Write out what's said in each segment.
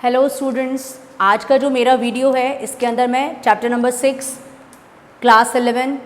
Hello students, आज का जो मेरा वीडियो है इसके अंदर मैं चैप्टर नंबर 6 क्लास 11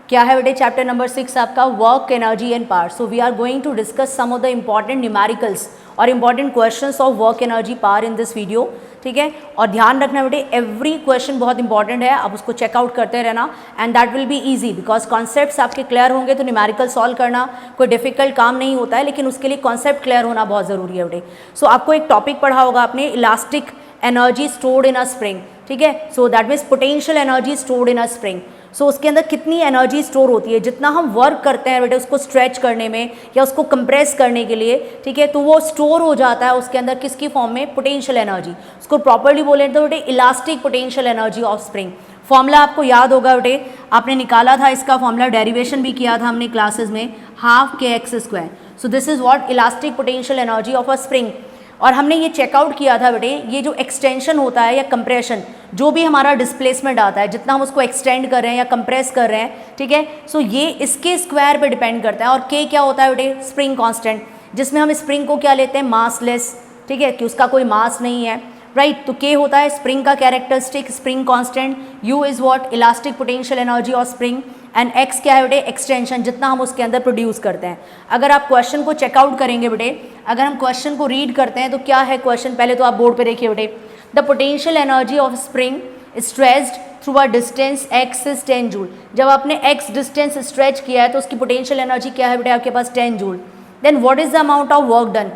क्या है बेटे चैप्टर नंबर 6 आपका work energy and power. So we are going to discuss some of the important numericals और important questions of work energy power in this video. ठीक है, और ध्यान रखना बेटे एवरी क्वेश्चन बहुत इंपॉर्टेंट है, आप उसको चेकआउट करते रहना and that will be easy because concepts आपके क्लियर होंगे तो न्यूमेरिकल सॉल्व करना कोई डिफिकल्ट काम नहीं होता है, लेकिन उसके लिए कॉन्सेप्ट क्लियर होना बहुत ज़रूरी है बेटे। सो आपको एक टॉपिक पढ़ा होगा आपने, elastic energy stored in a spring. ठीक है, so that means potential energy stored in a spring. सो उसके अंदर कितनी एनर्जी स्टोर होती है, जितना हम वर्क करते हैं बेटे उसको स्ट्रेच करने में या उसको कंप्रेस करने के लिए, ठीक है, तो वो स्टोर हो जाता है उसके अंदर किसकी फॉर्म में, पोटेंशियल एनर्जी। उसको प्रॉपर्ली बोले तो बेटे elastic potential energy of spring. Formula आपको याद होगा बेटे, आपने निकाला था इसका फॉर्मूला, डेरिवेशन भी किया था हमने क्लासेस में, हाफ के x square. So this is what elastic potential energy of a spring. और हमने ये चेकआउट किया था बेटे, ये जो एक्सटेंशन होता है या कंप्रेशन, जो भी हमारा डिस्प्लेसमेंट आता है, जितना हम उसको एक्सटेंड कर रहे हैं या कंप्रेस कर रहे हैं, ठीक है, सो ये इसके स्क्वायर पे डिपेंड करता है। और के क्या होता है बेटे, स्प्रिंग कांस्टेंट, जिसमें हम स्प्रिंग को क्या लेते हैं, मासलेस, ठीक है, कि उसका कोई मास नहीं है, राइट। तो के होता है स्प्रिंग का characteristic, spring constant, you is what elastic potential energy of spring, and x क्या है बेटे, एक्सटेंशन, जितना हम उसके अंदर प्रोड्यूस करते हैं। अगर आप क्वेश्चन को चेकआउट करेंगे बेटे, अगर हम क्वेश्चन को रीड करते हैं तो क्या है क्वेश्चन, पहले तो आप बोर्ड पे देखिए बेटे, the potential energy of spring stretched through a distance x is 10 joule. जब आपने x डिस्टेंस स्ट्रेच किया है तो उसकी पोटेंशियल एनर्जी क्या है बेटे आपके पास, 10 joule. Then what is the amount of work done.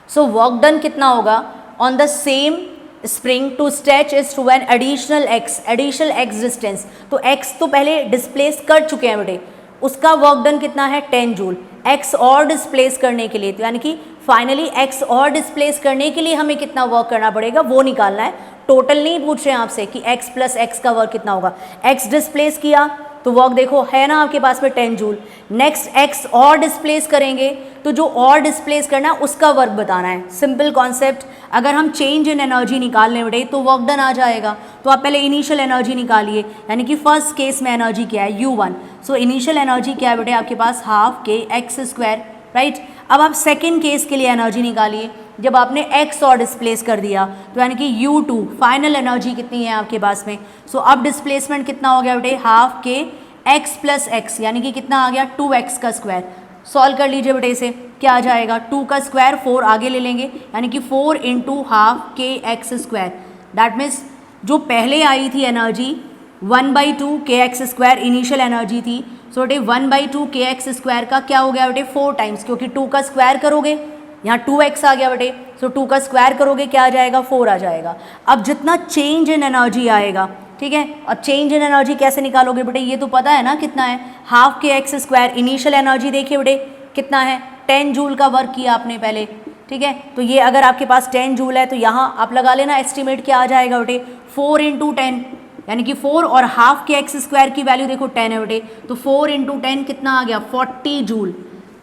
So work done कितना होगा on the same spring to stretch is to an additional x distance. तो x तो पहले डिस्प्लेस कर चुके हैं बेटे, उसका वर्क डन कितना है, 10 जूल। x और डिस्प्लेस करने के लिए, तो यानी कि फाइनली x और डिस्प्लेस करने के लिए हमें कितना वर्क करना पड़ेगा वो निकालना है। टोटल नहीं पूछ रहे हैं आपसे कि x प्लस x का वर्क कितना होगा। x डिस्प्लेस किया तो वर्क देखो है ना आपके पास में 10 जूल। नेक्स्ट x और डिस्प्लेस करेंगे तो जो और डिस्प्लेस करना है उसका वर्क बताना है। सिंपल कॉन्सेप्ट, अगर हम चेंज इन एनर्जी निकालने बेटे तो वर्क डन आ जाएगा। तो आप पहले इनिशियल एनर्जी निकालिए, यानी कि फर्स्ट केस में एनर्जी क्या है, u1। सो इनिशियल एनर्जी क्या है बेटे आपके पास, हाफ के एक्स स्क्वायर, राइट। अब आप सेकेंड केस के लिए एनर्जी निकालिए, जब आपने x और डिस्प्लेस कर दिया तो यानी कि u2 फाइनल एनर्जी कितनी है आपके पास में। सो अब डिस्प्लेसमेंट कितना हो गया बेटे, हाफ के x प्लस एक्स, यानी कि कितना आ गया, 2x का स्क्वायर। सॉल्व कर लीजिए बेटे इसे, क्या आ जाएगा, 2 का स्क्वायर 4 आगे ले लेंगे, यानी कि 4 इंटू हाफ के एक्स स्क्वायर। दैट मीन्स जो पहले आई थी एनर्जी 1/2 के एक्स स्क्वायर इनिशियल एनर्जी थी, सो बेटे 1/2 के एक्स स्क्वायर का क्या हो गया बेटे, 4 टाइम्स, क्योंकि 2 का स्क्वायर करोगे यहाँ 2x आ गया बेटे, सो 2 का स्क्वायर करोगे क्या आ जाएगा, 4 आ जाएगा। अब जितना चेंज इन एनर्जी आएगा, ठीक है, और चेंज इन एनर्जी कैसे निकालोगे बेटे, ये तो पता है ना कितना है, हाफ के एक्स स्क्वायर। इनिशियल एनर्जी देखिए बेटे कितना है, 10 जूल का वर्क किया आपने पहले, ठीक है, तो ये अगर आपके पास 10 जूल है तो यहाँ आप लगा लेना एस्टिमेट क्या आ जाएगा बेटे, 4 इंटू 10, यानी कि 4 और हाफ के एक्स स्क्वायर की वैल्यू देखो 10 है बेटे, तो 4 इंटू 10 कितना आ गया, 40 जूल।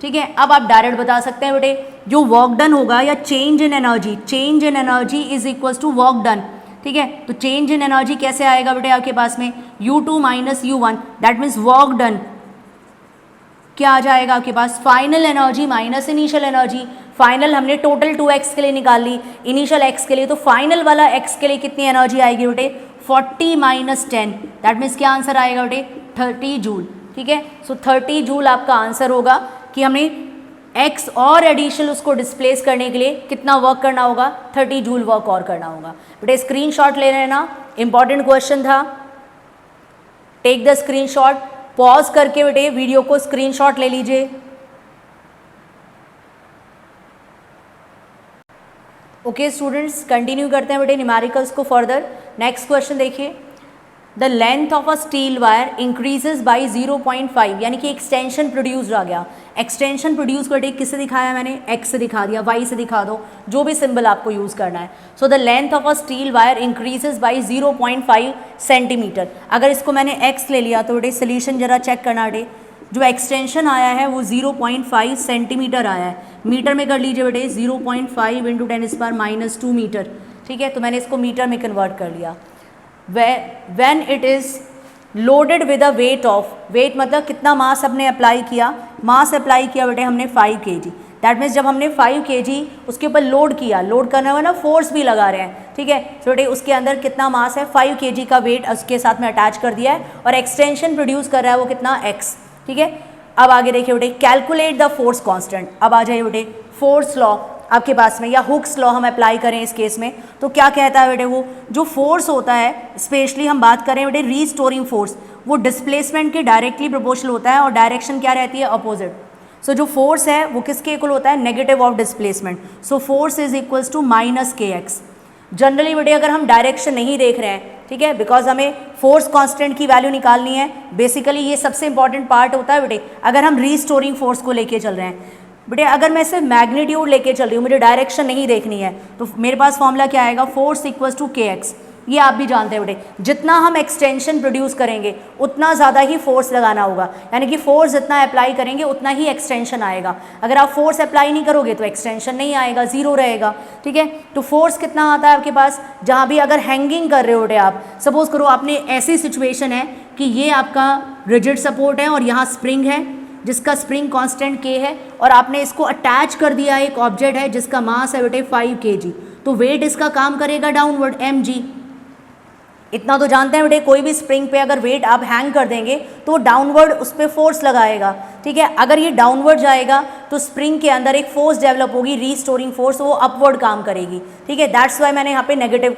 ठीक है, अब आप डायरेक्ट बता सकते हैं बेटे जो वर्क डन होगा या change in energy is equal to work done. ठीक है, तो चेंज इन एनर्जी कैसे आएगा बेटे आपके पास में, u2 minus u1, that means work done क्या आ जाएगा आपके पास, final energy minus initial energy. Final हमने टोटल 2x के लिए निकाल ली, इनिशियल x के लिए, तो फाइनल वाला x के लिए कितनी एनर्जी आएगी बेटे, 40 माइनस 10, दैट मीन्स क्या आंसर आएगा बेटे, 30 जूल। ठीक है, सो 30 जूल आपका आंसर होगा कि हमें x और एडिशनल उसको डिस्प्लेस करने के लिए कितना वर्क करना होगा, 30 जूल वर्क और करना होगा। बेटे स्क्रीनशॉट ले लेना, इंपॉर्टेंट क्वेश्चन था, टेक द स्क्रीनशॉट, पॉज करके बेटे वीडियो को स्क्रीनशॉट ले लीजिए। ओके स्टूडेंट्स, कंटिन्यू करते हैं बेटे न्यूमेरिकल्स को फर्दर। नेक्स्ट क्वेश्चन देखिए, the length of a steel wire increases by 0.5, यानी कि एक्सटेंशन प्रोड्यूस आ गया। एक्सटेंशन प्रोड्यूस करके किससे दिखाया मैंने, एक्स से दिखा दिया, वाई से दिखा दो, जो भी सिंबल आपको यूज़ करना है। So the length of a steel wire increases by 0.5 centimetre. अगर इसको मैंने एक्स ले लिया तो बेटे सोल्यूशन जरा चेक करना बेटे, जो एक्सटेंशन आया है वो 0.5 सेंटीमीटर आया है, मीटर में कर लीजिए बेटे, 0.5 इंटू 10⁻⁻² मीटर। ठीक है, तो मैंने इसको मीटर में कन्वर्ट कर लिया। when it is loaded with a weight of, weight मतलब कितना मास हमने अप्लाई किया, मास अप्लाई किया बेटे हमने 5 kg, दैट मीन्स जब हमने 5 kg उसके ऊपर लोड किया, लोड करने वाला फोर्स भी लगा रहे हैं, ठीक है। तो बेटे उसके अंदर कितना मास है, 5 kg का वेट उसके साथ में अटैच कर दिया है और एक्सटेंशन प्रोड्यूस कर रहा है वो कितना x, ठीक है। अब आगे देखिए बेटे, कैलकुलेट द फोर्स कांस्टेंट। अब आ जाइए बेटे फोर्स लॉ आपके पास में, या हुक्स लॉ हम अप्लाई करें इस केस में तो क्या कहता है बेटे, वो जो फोर्स होता है, स्पेशली हम बात करें बेटे रीस्टोरिंग फोर्स, वो डिस्प्लेसमेंट के डायरेक्टली प्रोपोर्शनल होता है और डायरेक्शन क्या रहती है, अपोजिट। सो जो फोर्स है वो किसके इक्वल होता है, negative of displacement. So force is equals to minus kx। Generally बेटे अगर हम डायरेक्शन नहीं देख रहे हैं, ठीक है, बिकॉज हमें फोर्स कांस्टेंट की वैल्यू निकालनी है, बेसिकली ये सबसे इंपॉर्टेंट पार्ट होता है बेटे अगर हम रीस्टोरिंग फोर्स को लेके चल रहे हैं। बेटे अगर मैं सिर्फ मैग्नीट्यूड लेके चल रही हूँ, मुझे डायरेक्शन नहीं देखनी है, तो मेरे पास फॉर्मूला क्या आएगा, फोर्स इक्वल्स टू kx। ये आप भी जानते हैं बेटे, जितना हम एक्सटेंशन प्रोड्यूस करेंगे उतना ज़्यादा ही फोर्स लगाना होगा, यानी कि फोर्स जितना अप्लाई करेंगे उतना ही एक्सटेंशन आएगा। अगर आप फोर्स अप्लाई नहीं करोगे तो एक्सटेंशन नहीं आएगा, जीरो रहेगा, ठीक है। तो फोर्स कितना आता है आपके पास, जहाँ भी अगर हैंगिंग कर रहे हो बेटे आप, सपोज करो आपने ऐसी सिचुएशन है कि ये आपका रिजिड सपोर्ट है और यहाँ स्प्रिंग है जिसका स्प्रिंग कांस्टेंट k है, और आपने इसको अटैच कर दिया एक ऑब्जेक्ट है जिसका मास है बेटे 5 kg, तो वेट इसका काम करेगा डाउनवर्ड mg। इतना तो जानते हैं बेटे, कोई भी स्प्रिंग पे अगर वेट आप हैंग कर देंगे तो डाउनवर्ड उस पर फोर्स लगाएगा, ठीक है। अगर ये डाउनवर्ड जाएगा तो स्प्रिंग के अंदर एक फोर्स डेवलप होगी, रीस्टोरिंग फोर्स, वो अपवर्ड काम करेगी, ठीक है। दैट्स वाई मैंने यहाँ पे नेगेटिव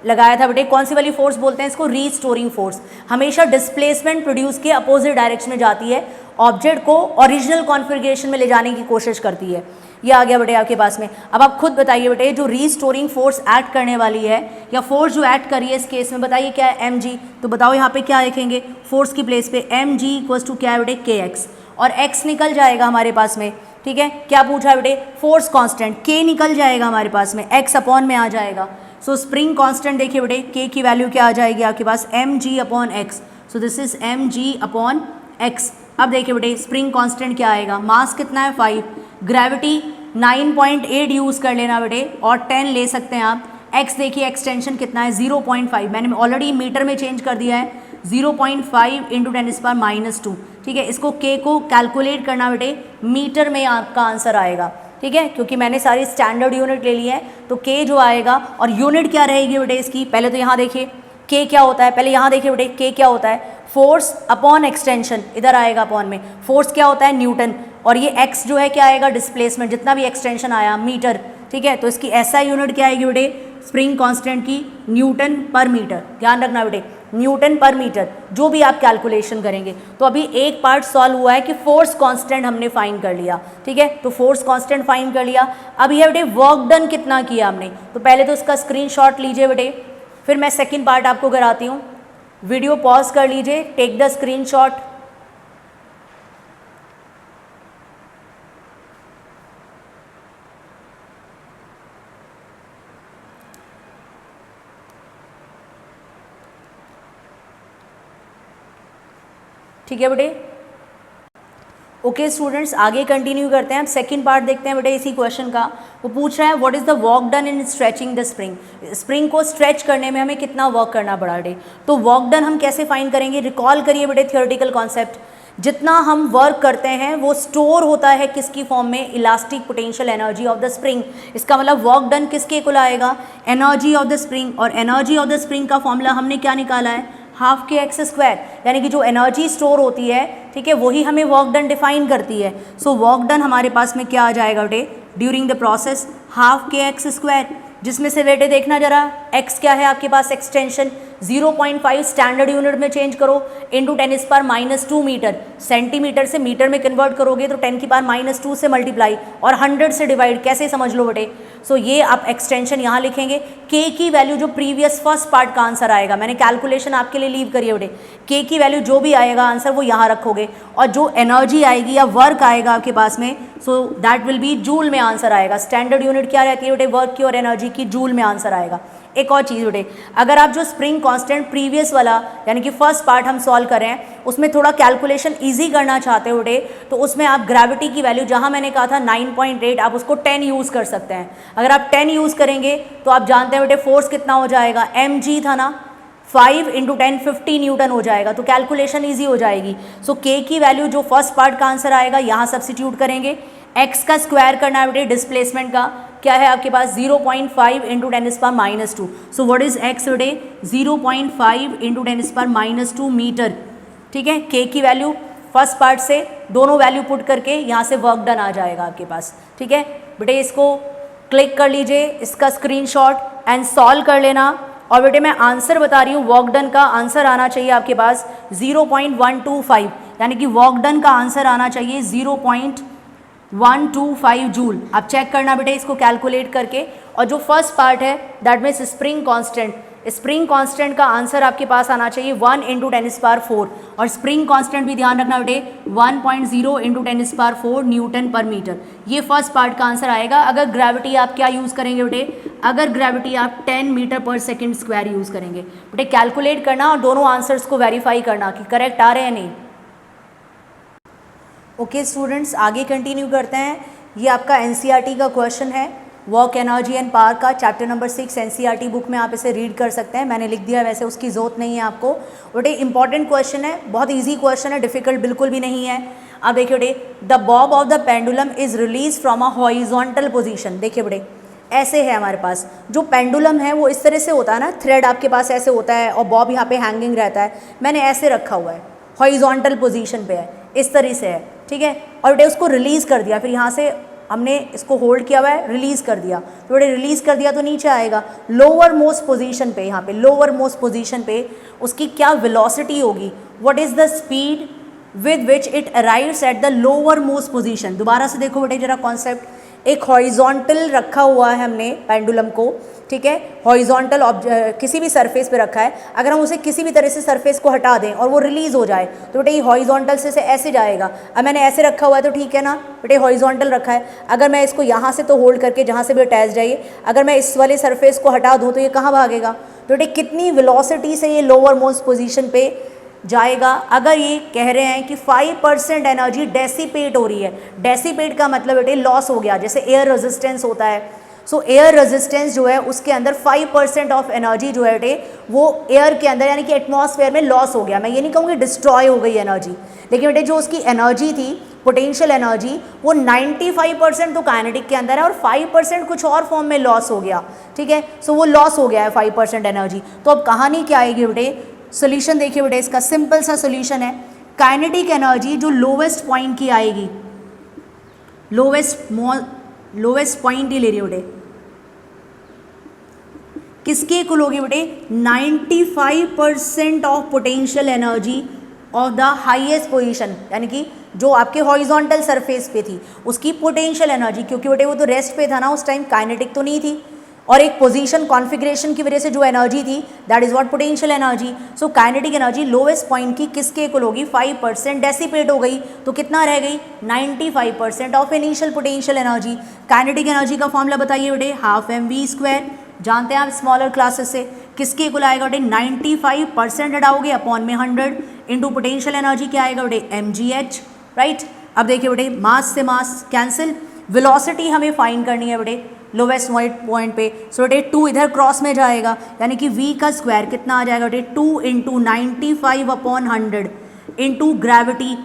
लगाया था बेटे। कौन सी वाली फोर्स बोलते हैं इसको, रीस्टोरिंग फोर्स। हमेशा डिस्प्लेसमेंट प्रोड्यूस के अपोजिट डायरेक्शन में जाती है, ऑब्जेक्ट को ओरिजिनल कॉन्फ़िगरेशन में ले जाने की कोशिश करती है। ये आ गया बेटे आपके पास में। अब आप खुद बताइए बेटे, जो रीस्टोरिंग फोर्स एक्ट करने वाली है या फोर्स जो एक्ट कर रही है इस केस में, बताइए क्या है, mg। तो बताओ यहाँ पे क्या लिखेंगे, फोर्स की प्लेस पे mg इक्वल्स टू क्या है बेटे, kx, और x निकल जाएगा हमारे पास में, ठीक है। क्या पूछा है बेटे, फोर्स कांस्टेंट, k निकल जाएगा हमारे पास में, x अपॉन में आ जाएगा। सो स्प्रिंग कांस्टेंट देखिए बेटे, k की वैल्यू क्या आ जाएगी आपके पास, mg upon x। So this is mg upon x। अब देखिए बेटे स्प्रिंग कांस्टेंट क्या आएगा, मास कितना है 5, ग्रेविटी 9.8 यूज़ कर लेना बेटे, और 10 ले सकते हैं आप। x देखिए एक्सटेंशन कितना है 0.5, मैंने ऑलरेडी मीटर में चेंज कर दिया है, 0.5 इंटू 10⁻², ठीक है। इसको k को कैलकुलेट करना बेटे, मीटर में आपका आंसर आएगा, ठीक है, क्योंकि मैंने सारी स्टैंडर्ड यूनिट ले ली है। तो k जो आएगा, और यूनिट क्या रहेगी बेटे इसकी, पहले तो यहाँ देखिए k क्या होता है, पहले यहाँ देखिए बेटे k क्या होता है, फोर्स अपॉन एक्सटेंशन, इधर आएगा अपॉन में, फोर्स क्या होता है न्यूटन, और ये x जो है क्या आएगा, डिस्प्लेसमेंट, जितना भी एक्सटेंशन आया मीटर, ठीक है। तो इसकी SI यूनिट क्या आएगी बेटे, स्प्रिंग कांस्टेंट की न्यूटन पर मीटर, ध्यान रखना बेटे, न्यूटन पर मीटर, जो भी आप कैलकुलेशन करेंगे। तो अभी एक पार्ट सॉल्व हुआ है कि फोर्स कांस्टेंट हमने फाइंड कर लिया, ठीक है। तो फोर्स कांस्टेंट फाइंड कर लिया। अब ये बेटे वर्क डन कितना किया हमने, तो पहले तो इसका स्क्रीनशॉट लीजिए बेटे, फिर मैं सेकंड पार्ट आपको कराती हूँ। वीडियो पॉज कर लीजिए, टेक द स्क्रीनशॉट। ठीक है बेटे, ओके स्टूडेंट्स, आगे कंटिन्यू करते हैं। अब सेकंड पार्ट देखते हैं बेटे इसी क्वेश्चन का। वो पूछ रहा है what is the work done in stretching the spring, spring को स्ट्रेच करने में हमें कितना वर्क करना पड़ा बेटे। तो वर्क डन हम कैसे फाइंड करेंगे, रिकॉल करिए बेटे थियोरेटिकल कॉन्सेप्ट। जितना हम वर्क करते हैं वो स्टोर होता है किसकी फॉर्म में, elastic potential energy of the spring. इसका मतलब वर्क डन किसके इक्वल आएगा, एनर्जी ऑफ द स्प्रिंग, और एनर्जी ऑफ द स्प्रिंग का फॉर्मूला हमने क्या निकाला है, हाफ kx², यानी कि जो एनर्जी स्टोर होती है, ठीक है, वही हमें वर्क डन डिफाइन करती है। सो वर्क डन हमारे पास में क्या आ जाएगा बेटे, during the process half kx², जिसमें से बेटे देखना जरा x क्या है आपके पास, एक्सटेंशन 0.5 स्टैंडर्ड यूनिट में चेंज करो, इंटू 10⁻² मीटर, सेंटीमीटर से मीटर में कन्वर्ट करोगे तो 10⁻² से मल्टीप्लाई और 100 से डिवाइड, कैसे समझ लो बेटे। सो ये आप एक्सटेंशन यहाँ लिखेंगे। k की वैल्यू जो प्रीवियस फर्स्ट पार्ट का आंसर आएगा, मैंने कैलकुलेशन आपके लिए लीव करी है बेटे, k की वैल्यू जो भी आएगा आंसर वो यहाँ रखोगे, और जो एनर्जी आएगी या वर्क आएगा आपके पास में, so that will be joule में आंसर आएगा। स्टैंडर्ड यूनिट क्या रहती है बेटे, वर्क की और एनर्जी की, जूल में आंसर आएगा। एक और चीज़ बेटे, अगर आप जो स्प्रिंग कांस्टेंट प्रीवियस वाला यानी कि फर्स्ट पार्ट हम सॉल्व कर रहे हैं उसमें थोड़ा कैलकुलेशन इजी करना चाहते हो बेटे, तो उसमें आप ग्रेविटी की वैल्यू जहां मैंने कहा था 9.8, आप उसको 10 यूज़ कर सकते हैं। अगर आप 10 यूज़ करेंगे तो आप जानते हैं बेटे फोर्स कितना हो जाएगा, mg था ना, 5 × 10 50 न्यूटन हो जाएगा, तो कैलकुलेशन ईजी हो जाएगी। सो k की वैल्यू जो फर्स्ट पार्ट का आंसर आएगा यहाँ सब्सिट्यूट करेंगे, x का स्क्वायर करना है बेटे डिस्प्लेसमेंट का, क्या है आपके पास 0.5 into 10⁻²। So what is x बेटे 0.5 इंटू 10⁻² मीटर। ठीक है, k की वैल्यू फर्स्ट पार्ट से दोनों वैल्यू पुट करके यहाँ से वर्क डन आ जाएगा आपके पास। ठीक है बेटे, इसको क्लिक कर लीजिए, इसका स्क्रीनशॉट एंड सॉल्व कर लेना। और बेटे मैं आंसर बता रही हूँ, वर्क डन का आंसर आना चाहिए आपके पास 0.125, यानी कि वर्क डन का आंसर आना चाहिए 0.125 जूल। आप चेक करना बेटे इसको कैलकुलेट करके। और जो फर्स्ट पार्ट है that means spring constant, spring constant का आंसर आपके पास आना चाहिए 1 इंटू 10⁻⁴। और स्प्रिंग कांस्टेंट भी ध्यान रखना बेटे 1.0 इंटू 10⁻⁴ न्यूटन पर मीटर। ये फर्स्ट पार्ट का आंसर आएगा। अगर ग्रेविटी आप क्या यूज़ करेंगे बेटे, अगर ग्रेविटी आप 10 मीटर पर सेकेंड स्क्वायर यूज़ करेंगे। बेटे कैलकुलेट करना और दोनों आंसर्स को वेरीफाई करना कि करेक्ट आ रहे हैं नहीं। ओके स्टूडेंट्स, आगे कंटिन्यू करते हैं। ये आपका एनसीईआरटी का क्वेश्चन है, वर्क एनर्जी एंड पावर का, चैप्टर नंबर 6 एनसीईआरटी बुक में आप इसे रीड कर सकते हैं। मैंने लिख दिया, वैसे उसकी ज़रूरत नहीं है आपको। बेटे इंपॉर्टेंट क्वेश्चन है, बहुत इजी क्वेश्चन है, डिफिकल्ट बिल्कुल भी नहीं है। अब देखिए बेटे, the Bob of the pendulum is release from a horizontal position. देखिए बेटे ऐसे है हमारे पास जो पेंडुलम है वो इस तरह से होता है ना, थ्रेड आपके पास ऐसे होता है और बॉब यहाँ पे हैंगिंग रहता है। मैंने ऐसे रखा हुआ है, हॉरिजॉन्टल पोजीशन पे है, इस तरह से है। ठीक है, और बेटे उसको रिलीज़ कर दिया, फिर यहाँ से हमने इसको होल्ड किया हुआ है, रिलीज़ कर दिया। तो बेटे रिलीज़ कर दिया तो नीचे आएगा लोअर मोस्ट पोजीशन पे, यहाँ पे लोअर मोस्ट पोजीशन पे उसकी क्या वेलोसिटी होगी, what is the speed with which it arrives at the lower most position. दोबारा से देखो बेटे जरा कॉन्सेप्ट, एक हॉरिजॉन्टल रखा हुआ है हमने पेंडुलम को। ठीक है, हॉरिजॉन्टल किसी भी सरफेस पे रखा है, अगर हम उसे किसी भी तरह से सरफेस को हटा दें और वो रिलीज़ हो जाए तो बेटे ये हॉरिजॉन्टल से ऐसे जाएगा। अब मैंने ऐसे रखा हुआ है तो ठीक है ना बेटे, हॉरिजॉन्टल रखा है। अगर मैं इसको यहाँ से तो होल्ड करके जहाँ से भी अटैच जाइए, अगर मैं इस वाले सरफेस को हटा दूँ तो ये कहाँ भागेगा। तो बेटे कितनी वेलोसिटी से ये लोअर मोस्ट पोजीशन पे जाएगा। अगर ये कह रहे हैं कि 5% एनर्जी डेसिपेट हो रही है, डेसिपेट का मतलब बेटे लॉस हो गया, जैसे एयर रेजिस्टेंस होता है। सो एयर रेजिस्टेंस जो है उसके अंदर 5% ऑफ एनर्जी जो है बेटे वो एयर के अंदर यानी कि एटमॉस्फेयर में लॉस हो गया। मैं ये नहीं कहूँगी डिस्ट्रॉय हो गई एनर्जी, लेकिन बेटे जो उसकी एनर्जी थी पोटेंशियल एनर्जी वो 95% तो काइनेटिक के अंदर है और 5% कुछ और फॉर्म में लॉस हो गया। ठीक है, सो वो लॉस हो गया है 5% एनर्जी। तो अब कहानी क्या आएगी बेटे, सोल्यूशन देखिए बेटे, इसका सिंपल सा सोल्यूशन है। काइनेटिक एनर्जी जो लोवेस्ट पॉइंट की आएगी, लोवेस्ट पॉइंट ही ले रही है बेटे, किसके इक्वल होगी बेटे 95% of potential energy of the highest position, यानी कि जो आपके हॉरिजॉन्टल सरफेस पे थी उसकी पोटेंशियल एनर्जी, क्योंकि बेटे वो तो रेस्ट पे था ना उस टाइम, काइनेटिक तो नहीं थी। और एक पोजीशन कॉन्फ़िगरेशन की वजह से जो एनर्जी थी that is what potential energy. So kinetic energy lowest point की किसके इक्वल होगी 5% डेसिपेट हो गई, तो कितना रह गई 95% of initial potential energy. Kinetic energy का फॉर्मूला बताइए बेटे, हाफ mv², जानते हैं आप स्मॉलर क्लासेस से, किसके इक्वल आएगा बेटे 95% हटाओगे अपॉन में 100 इंटू पोटेंशियल एनर्जी क्या आएगा बेटे mgh। राइट, अब देखिए बेटे मास से मास कैंसिल, वेलोसिटी हमें फाइंड करनी है बेटे लोवेस्ट पॉइंट पे। सो बेटे 2 इधर क्रॉस में जाएगा, यानी कि v का स्क्वायर कितना आ जाएगा बेटे 2 इंटू 95 अपॉन 100 इंटू ग्रेविटी,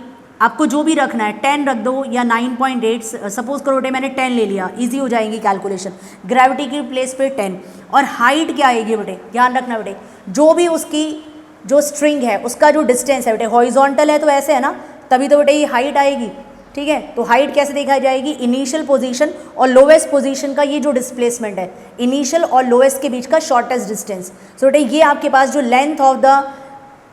आपको जो भी रखना है 10 रख दो या 9.8, सपोज करो बेटे मैंने 10 ले लिया, इजी हो जाएंगी कैलकुलेशन, ग्रेविटी की प्लेस पे 10। और हाइट क्या आएगी बेटे, ध्यान रखना बेटे, जो भी उसकी जो स्ट्रिंग है उसका जो डिस्टेंस है बेटे, हॉरिजॉन्टल है तो ऐसे है ना, तभी तो बेटे ये हाइट आएगी। ठीक है, तो हाइट कैसे देखा जाएगी, इनिशियल पोजीशन और लोवेस्ट पोजीशन का ये जो डिस्प्लेसमेंट है, इनिशियल और लोवेस्ट के बीच का शॉर्टेस्ट डिस्टेंस। सो बेटे ये आपके पास जो लेंथ ऑफ द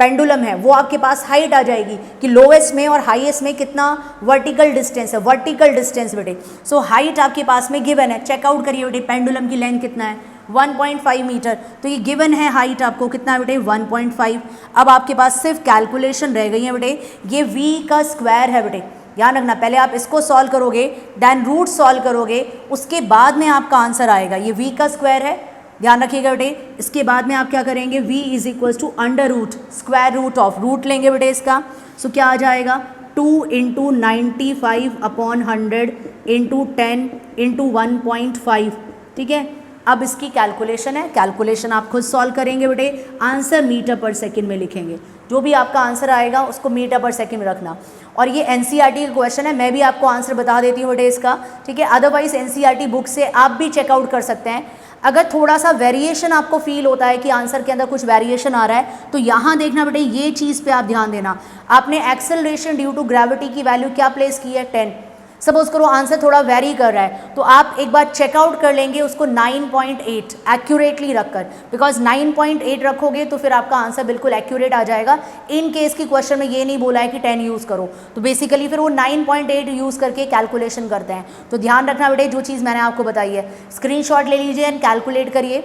पेंडुलम है वो आपके पास हाइट आ जाएगी कि लोवेस्ट में और हाईएस्ट में कितना वर्टिकल डिस्टेंस है, वर्टिकल डिस्टेंस बेटे। सो हाइट आपके पास में गिवन है, चेकआउट करिए बेटे पेंडुलम की लेंथ कितना है 1.5 मीटर, तो ये गिवन है हाइट आपको कितना है बेटे 1.5। अब आपके पास सिर्फ कैलकुलेशन रह गई है बेटे, ये v का स्क्वायर है बेटे, ध्यान रखना पहले आप इसको सॉल्व करोगे देन रूट सॉल्व करोगे, उसके बाद में आपका आंसर आएगा। ये v का स्क्वायर है, ध्यान रखिएगा बेटे, इसके बाद में आप क्या करेंगे v is equal to under root square root of, root लेंगे बेटे इसका। सो क्या आ जाएगा 2 इंटू 95 अपॉन 100 इंटू 10 इंटू 1.5। ठीक है, अब इसकी कैलकुलेशन है, कैलकुलेशन आप खुद सॉल्व करेंगे बेटे, आंसर मीटर पर सेकंड में लिखेंगे, जो भी आपका आंसर आएगा उसको मीटर पर सेकंड में रखना। और ये एनसीईआरटी का क्वेश्चन है, मैं भी आपको आंसर बता देती हूँ बेटे इसका, ठीक है। अदरवाइज एनसीईआरटी बुक से आप भी चेकआउट कर सकते हैं। अगर थोड़ा सा वेरिएशन आपको फील होता है कि आंसर के अंदर कुछ वेरिएशन आ रहा है, तो यहाँ देखना बेटे, ये चीज़ पे आप ध्यान देना। आपने एक्सेलरेशन ड्यू टू ग्रेविटी की वैल्यू क्या प्लेस की है, 10। सपोज करो आंसर थोड़ा वेरी कर रहा है, तो आप एक बार चेकआउट कर लेंगे उसको 9.8 एक्यूरेटली रखकर, बिकॉज 9.8 रखोगे तो फिर आपका आंसर बिल्कुल एक्यूरेट आ जाएगा। इन केस की क्वेश्चन में ये नहीं बोला है कि 10 यूज़ करो, तो बेसिकली फिर वो 9.8 यूज़ करके कैलकुलेशन करते हैं। तो ध्यान रखना बेटे, जो चीज़ मैंने आपको बताई है, स्क्रीनशॉट ले लीजिए एंड कैलकुलेट करिए।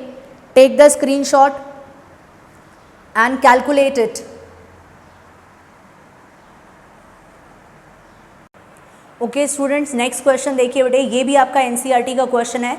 Take the screenshot and calculate it. Okay students, next question देखिए बेटे, ये भी आपका एनसीईआरटी का क्वेश्चन है,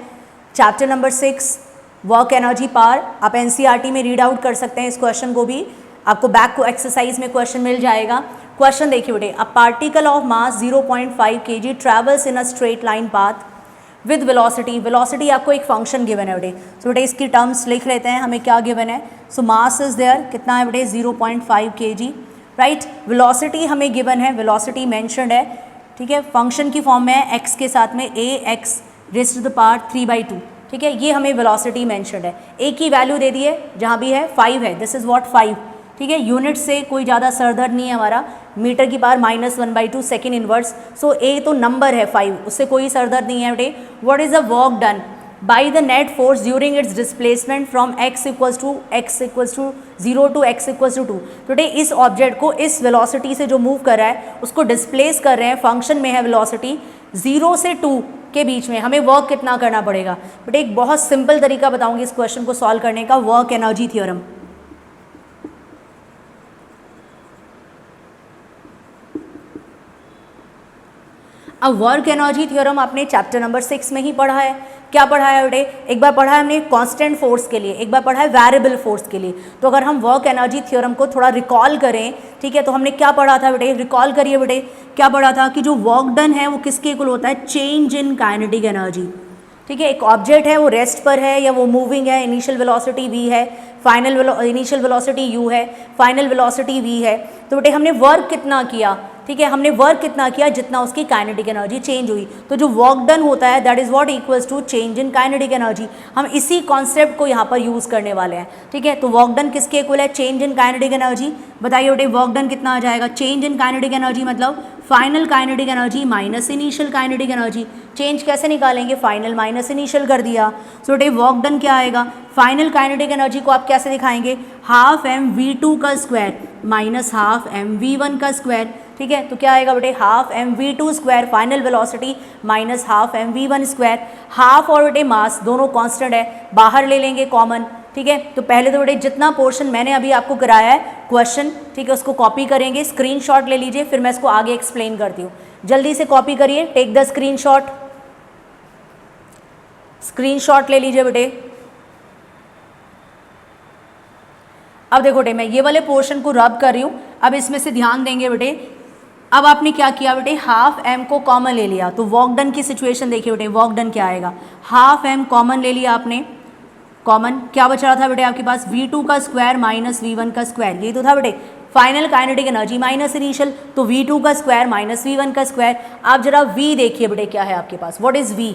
chapter number 6 work energy power. आप एनसीईआरटी में रीड आउट कर सकते हैं इस क्वेश्चन को भी, आपको बैक को एक्सरसाइज में क्वेश्चन मिल जाएगा। क्वेश्चन देखिए बेटे, a particle of mass 0.5 kg travels in a straight line path with velocity. Velocity आपको एक फंक्शन गिवन है बेटे, तो बेटे इसकी टर्म्स लिख लेते हैं, हमें क्या गिवन है। सो मास इज देयर, कितना है बेटे, 0.5 kg, राइट। वेलोसिटी हमें गिवन है, वेलोसिटी मेंशन्ड है, ठीक है। फंक्शन की फॉर्म में है x के साथ में ax raise to the power 3/2, ठीक है। ये हमें वेलोसिटी मेंशन्ड है। a की वैल्यू दे दी है, जहाँ भी है 5 है, दिस इज़ व्हाट 5, ठीक है। यूनिट से कोई ज़्यादा सरदर्द नहीं है हमारा, मीटर की power -1/2 second inverse. So a तो नंबर है 5, उससे कोई सरदर्द नहीं है बेटे। What is the work done by the net force during its displacement from x equals to 0 to x equals to 2। तो बेटे इस ऑब्जेक्ट को इस वेलोसिटी से जो मूव कर रहा है उसको डिस्प्लेस कर रहे हैं, फंक्शन में है वेलोसिटी 0 से 2 के बीच में, हमें वर्क कितना करना पड़ेगा। बेटे एक बहुत सिंपल तरीका बताऊंगी इस क्वेश्चन को सॉल्व करने का, वर्क एनर्जी थ्योरम। अब वर्क एनर्जी थ्योरम आपने चैप्टर नंबर 6 में ही पढ़ा है। क्या पढ़ा है बेटे, एक बार पढ़ा है हमने कांस्टेंट फोर्स के लिए, एक बार पढ़ा है वेरिएबल फोर्स के लिए। तो अगर हम वर्क एनर्जी थ्योरम को थोड़ा रिकॉल करें, ठीक है, तो हमने क्या पढ़ा था बेटे, रिकॉल करिए बेटे, क्या पढ़ा था कि जो वर्क डन है वो किसके इक्वल होता है, चेंज इन काइनेटिक एनर्जी, ठीक है। एक ऑब्जेक्ट है वो रेस्ट पर है या वो मूविंग है, इनिशियल वेलोसिटी v है, फाइनल इनिशियल वेलोसिटी u है, फाइनल वेलोसिटी v है। तो बेटे हमने वर्क कितना किया, ठीक है, हमने वर्क कितना किया जितना उसकी काइनेटिक एनर्जी चेंज हुई। तो जो वर्क डन होता है that is what equals to change in kinetic energy. हम इसी कॉन्सेप्ट को यहाँ पर यूज़ करने वाले हैं, ठीक है। तो वर्क डन किसके इक्वल है, चेंज इन काइनेटिक एनर्जी। बताइए बेटे वर्क डन कितना आ जाएगा, चेंज इन काइनेटिक एनर्जी मतलब final kinetic energy minus initial kinetic energy. Change कैसे निकालेंगे, फाइनल माइनस इनिशियल कर दिया। सो बेटे वर्क डन क्या आएगा, फाइनल काइनेटिक एनर्जी को आप कैसे दिखाएंगे, हाफ mv2 का स्क्वायर माइनस हाफ mv1 का स्क्वायर, ठीक है। तो क्या आएगा बेटे, half mv2 square final velocity minus half mv1 square. Half और बेटे मास दोनों कांस्टेंट है, बाहर ले लेंगे कॉमन, ठीक है। तो पहले तो बेटे जितना पोर्शन मैंने अभी आपको कराया है क्वेश्चन, ठीक है, उसको कॉपी करेंगे, स्क्रीनशॉट ले लीजिए, फिर मैं इसको आगे एक्सप्लेन करती हूँ। जल्दी से कॉपी करिए, टेक द स्क्रीनशॉट, स्क्रीनशॉट ले लीजिए बेटे। अब देखो बेटे मैं ये वाले पोर्शन को रब कर रही हूँ, अब इसमें से ध्यान देंगे बेटे। अब आपने क्या किया बेटे, हाफ m को कॉमन ले लिया, तो वर्क डन की सिचुएशन देखिए बेटे, वर्क डन क्या आएगा, हाफ m कॉमन ले लिया आपने, कॉमन क्या बच रहा था बेटे आपके पास, v2 का स्क्वायर माइनस v1 का स्क्वायर, यही तो था बेटे। Final kinetic energy minus initial, तो v2 का स्क्वायर माइनस v1 का स्क्वायर। आप जरा v देखिए बेटे क्या है आपके पास, what is v,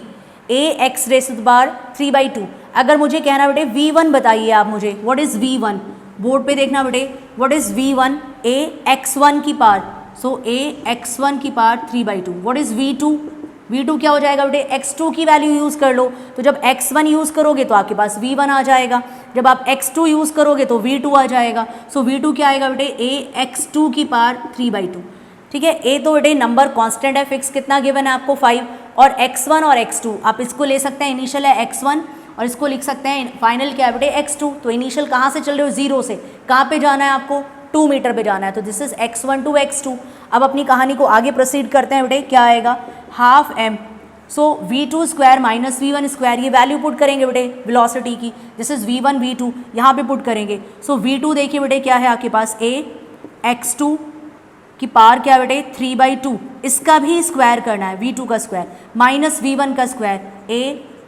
ax raise to the power 3/2। अगर मुझे कहना बेटे v1 बताइए आप मुझे, व्हाट इज v1, बोर्ड पे देखना बेटे, व्हाट इज v1, ax1 की पावर, सो ax1 की power 3/2। What is v2, v2 क्या हो जाएगा बेटे, x2 की वैल्यू यूज़ कर लो, तो जब x1 यूज़ करोगे तो आपके पास v1 आ जाएगा, जब आप x2 यूज़ करोगे तो v2 आ जाएगा। सो v2 क्या आएगा बेटे, ax2 की पावर 3/2, ठीक है। a तो बेटे नंबर कांस्टेंट है, फिक्स कितना गिवन है आपको 5, और x1 और x2 आप इसको ले सकते हैं, इनिशियल है x1 और इसको लिख सकते हैं फाइनल क्या है बेटे x2। तो इनिशियल कहाँ से चल रहे हो, 0 से, कहाँ पे जाना है आपको, 2 मीटर पे जाना है, तो this is x1 to x2। अब अपनी कहानी को आगे प्रोसीड करते हैं बेटे, क्या आएगा, हाफ m, सो v2 square minus v1 square, ये वैल्यू पुट करेंगे बेटे वेलोसिटी की, दिस इज v1 v2 यहाँ पे पुट करेंगे। सो v2 देखिए बेटे क्या है आपके पास, ax2 की पावर क्या है बेटे 3/2, इसका भी स्क्वायर करना है, v2 का स्क्वायर माइनस v1 का स्क्वायर,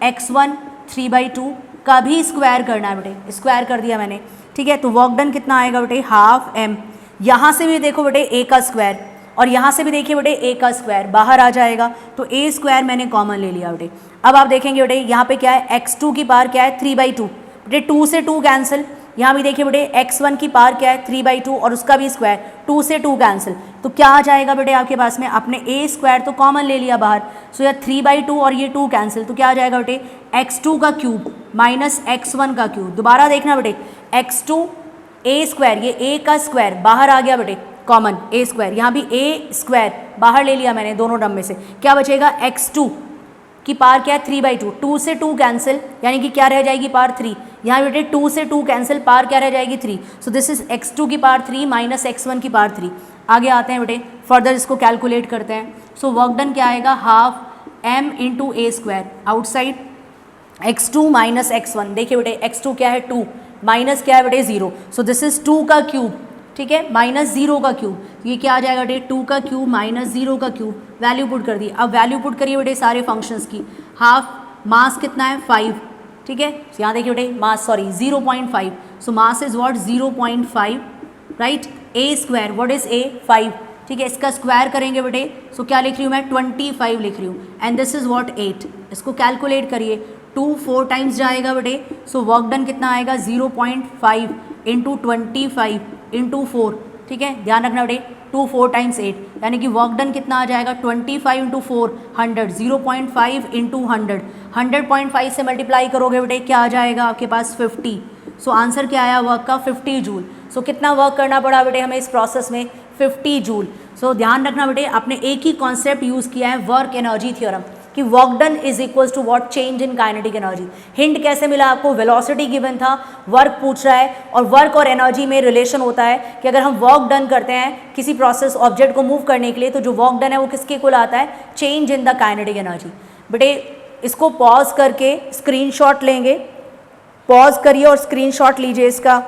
ax1 3/2 का भी स्क्वायर करना है बेटे, स्क्वायर कर दिया मैंने, ठीक है। तो वर्क डन कितना आएगा बेटे, हाफ m, यहाँ से भी देखो बेटे a का स्क्वायर और यहाँ से भी देखिए बेटे a का स्क्वायर बाहर आ जाएगा, तो a स्क्वायर मैंने कॉमन ले लिया बेटे। अब आप देखेंगे बेटे यहाँ पे क्या है, x2 की पावर क्या है 3/2 बेटे, 2 से 2 कैंसिल, यहाँ भी देखिए बेटे x1 की पावर क्या है 3/2 और उसका भी स्क्वायर, 2 से 2 कैंसिल, तो क्या आ जाएगा बेटे आपके पास में, आपने a स्क्वायर तो कॉमन ले लिया बाहर, सो यह 3/2 और ये 2 कैंसिल, तो क्या आ जाएगा बेटे x2 का क्यूब माइनस x1 का क्यूब। दोबारा देखना बेटे x2 a स्क्वायर, ये a का स्क्वायर बाहर आ गया बेटे कॉमन, a स्क्वायर, यहाँ भी a स्क्वायर बाहर ले लिया मैंने दोनों टर्म में से, क्या बचेगा x2 की पावर क्या है 3/2, 2 से 2 कैंसिल, यानी कि क्या रह जाएगी पावर 3, यहाँ बेटे 2 से 2 कैंसिल, पावर क्या रह जाएगी 3, सो दिस इज x2 की पावर 3 माइनस x1 की पावर 3। आगे आते हैं बेटे, फर्दर इसको कैलकुलेट करते हैं। सो वर्क डन क्या आएगा, half m into a square, outside x2 minus x1, देखिए बेटे x2 क्या है 2, माइनस क्या है बेटे 0, सो दिस इज 2 का क्यूब, ठीक है, माइनस 0 का क्यूब, ये क्या आ जाएगा बेटे 2 का क्यूब माइनस 0 का क्यूब, वैल्यू पुट कर दी। अब वैल्यू पुट करिए बेटे सारे फंक्शंस की, हाफ मास कितना है 5, ठीक है, यहाँ देखिए बेटे mass sorry 0.5, so mass is what 0.5, right. a square what is a 5, ठीक है, इसका स्क्वायर करेंगे बेटे, सो क्या लिख रही हूँ मैं 25 लिख रही हूँ, एंड दिस इज व्हाट 8, इसको कैलकुलेट करिए, 2 4 टाइम्स जाएगा बेटे, सो वर्क डन कितना आएगा 0.5 इंटू 25 इंटू 4, ठीक है, ध्यान रखना बेटे 2 4 टाइम्स 8, यानी कि वर्क डन कितना आ जाएगा 25 इंटू 4 100, 0.5 इंटू 100, 100.5 से मल्टीप्लाई करोगे बेटे क्या आ जाएगा आपके पास 50, सो आंसर क्या आया वर्क का 50 जूल। सो कितना वर्क करना पड़ा बेटे हमें इस प्रोसेस में 50 जूल। सो ध्यान रखना बेटे आपने एक ही कॉन्सेप्ट यूज़ किया है वर्क एनर्जी थ्योरम कि work done is equals to what change in kinetic energy. Hint कैसे मिला आपको, वेलोसिटी गिवन था, वर्क पूछ रहा है और वर्क और एनर्जी में रिलेशन होता है कि अगर हम वर्क डन करते हैं किसी प्रोसेस ऑब्जेक्ट को मूव करने के लिए तो जो वर्क डन है वो किसके इक्वल आता है, change in the kinetic energy. बेटे इसको पॉज करके स्क्रीनशॉट लेंगे, पॉज करिए और स्क्रीनशॉट लीजिए इसका।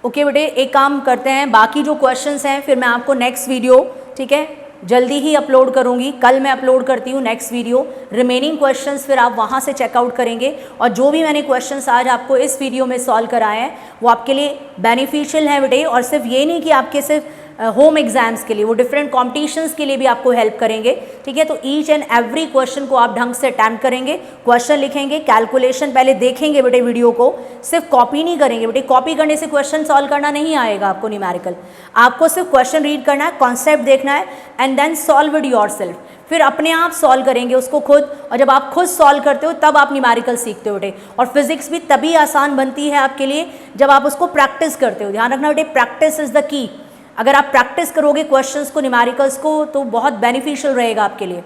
ओके बेटे एक काम करते हैं, बाकी जो क्वेश्चंस हैं फिर मैं आपको नेक्स्ट वीडियो, ठीक है, जल्दी ही अपलोड करूंगी, कल मैं अपलोड करती हूँ नेक्स्ट वीडियो। रिमेनिंग क्वेश्चंस फिर आप वहाँ से चेकआउट करेंगे और जो भी मैंने क्वेश्चंस आज आपको इस वीडियो में सॉल्व कराए हैं वो आपके लिए बेनिफिशियल है बेटे। और सिर्फ ये नहीं कि आपके सिर्फ होम एग्जाम्स के लिए, वो डिफरेंट कॉम्पिटिशन्स के लिए भी आपको हेल्प करेंगे, ठीक है। तो ईच एंड एवरी क्वेश्चन को आप ढंग से अटेम्प्ट करेंगे, क्वेश्चन लिखेंगे, कैलकुलेशन पहले देखेंगे बेटे वीडियो को, सिर्फ कॉपी नहीं करेंगे बेटे, कॉपी करने से क्वेश्चन सॉल्व करना नहीं आएगा आपको न्यूमेरिकल, आपको सिर्फ क्वेश्चन रीड करना है, कॉन्सेप्ट देखना है and then solve it yourself, फिर अपने आप सॉल्व करेंगे उसको खुद। और जब आप खुद सॉल्व करते हो तब आप न्यूमेरिकल सीखते हो बेटे। और फिजिक्स भी तभी आसान बनती है आपके लिए जब आप उसको प्रैक्टिस करते हो। ध्यान रखना बेटे प्रैक्टिस इज द की। अगर आप प्रैक्टिस करोगे क्वेश्चंस को, न्यूमेरिकल्स को, तो बहुत बेनिफिशियल रहेगा आपके लिए।